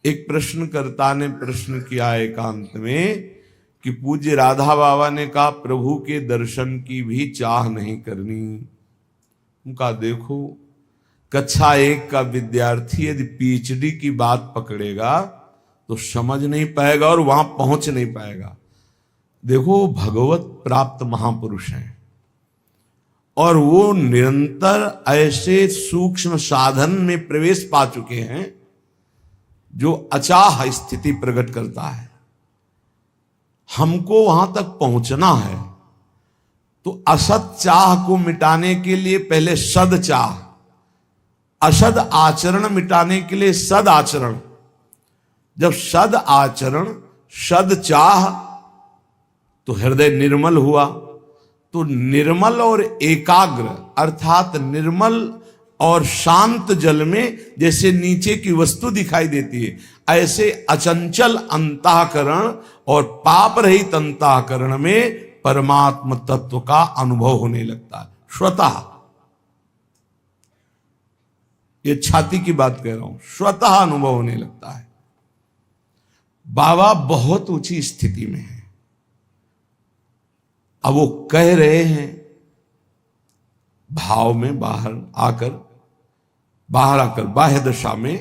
एक प्रश्नकर्ता ने प्रश्न किया एकांत में कि पूज्य राधा बाबा ने कहा प्रभु के दर्शन की भी चाह नहीं करनी। उनका देखो, कक्षा 1 का विद्यार्थी यदि पीएचडी की बात पकड़ेगा तो समझ नहीं पाएगा और वहां पहुंच नहीं पाएगा। देखो, भगवत प्राप्त महापुरुष हैं और वो निरंतर ऐसे सूक्ष्म साधन में प्रवेश पा चुके हैं जो अचाह स्थिति प्रकट करता है। हमको वहां तक पहुंचना है तो असत चाह को मिटाने के लिए पहले सद चाह, असद आचरण मिटाने के लिए सद आचरण। जब सद आचरण, सद चाह तो हृदय निर्मल हुआ। तो निर्मल और एकाग्र अर्थात निर्मल और शांत जल में जैसे नीचे की वस्तु दिखाई देती है, ऐसे अचंचल अंतःकरण और पाप रहित अंतःकरण में परमात्म तत्व का अनुभव होने लगता है स्वतः। ये छाती की बात कह रहा हूं, स्वतः अनुभव होने लगता है। बाबा बहुत ऊंची स्थिति में है। अब वो कह रहे हैं भाव में बाहर आकर बाह्य दशा में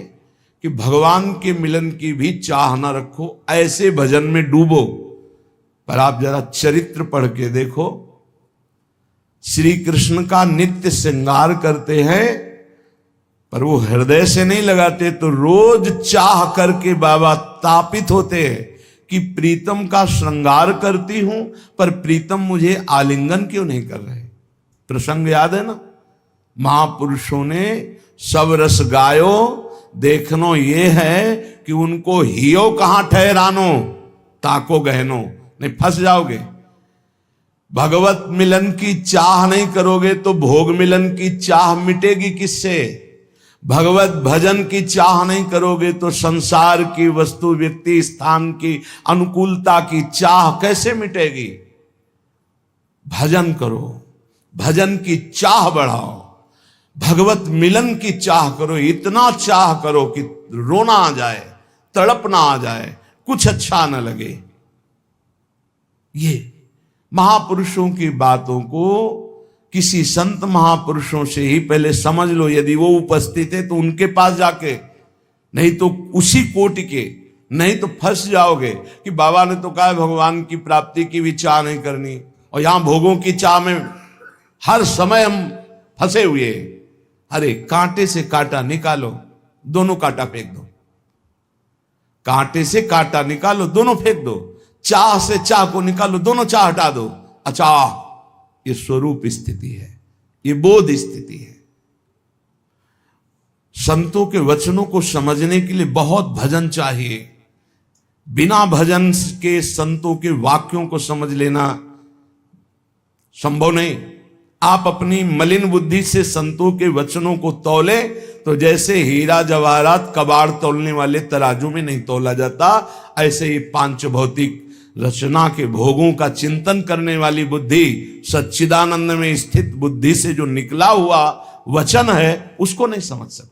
कि भगवान के मिलन की भी चाह न रखो, ऐसे भजन में डूबो। पर आप जरा चरित्र पढ़ के देखो, श्री कृष्ण का नित्य श्रृंगार करते हैं पर वो हृदय से नहीं लगाते, तो रोज चाह करके बाबा तापित होते हैं कि प्रीतम का श्रृंगार करती हूं पर प्रीतम मुझे आलिंगन क्यों नहीं कर रहे। प्रसंग याद है ना, महापुरुषों ने सब रस गायो, देखनो ये है कि उनको हियो कहां ठहरानो, ताको गहनो, नहीं फंस जाओगे। भगवत मिलन की चाह नहीं करोगे तो भोग मिलन की चाह मिटेगी किससे? भगवत भजन की चाह नहीं करोगे तो संसार की वस्तु, व्यक्ति, स्थान की अनुकूलता की चाह कैसे मिटेगी? भजन करो, भजन की चाह बढ़ाओ, भगवत मिलन की चाह करो, इतना चाह करो कि रोना आ जाए, तड़पना आ जाए, कुछ अच्छा न लगे। ये महापुरुषों की बातों को किसी संत महापुरुषों से ही पहले समझ लो। यदि वो उपस्थित है तो उनके पास जाके, नहीं तो उसी कोटि के, नहीं तो फंस जाओगे कि बाबा ने तो कहा भगवान की प्राप्ति की भी चाह नहीं करनी और यहां भोगों की चाह में हर समय हम फंसे हुए हैं। अरे कांटे से कांटा निकालो, दोनों कांटा फेंक दो। कांटे से कांटा निकालो, दोनों फेंक दो। चाह से चाह को निकालो, दोनों चाह हटा दो। अचाह ये स्वरूप स्थिति है, ये बोध स्थिति है। संतों के वचनों को समझने के लिए बहुत भजन चाहिए। बिना भजन के संतों के वाक्यों को समझ लेना संभव नहीं। आप अपनी मलिन बुद्धि से संतों के वचनों को तौले तो जैसे हीरा जवाहरात कबाड़ तौलने वाले तराजू में नहीं तौला जाता, ऐसे ही पांच भौतिक रचना के भोगों का चिंतन करने वाली बुद्धि, सच्चिदानंद में स्थित बुद्धि से जो निकला हुआ वचन है, उसको नहीं समझ सकते।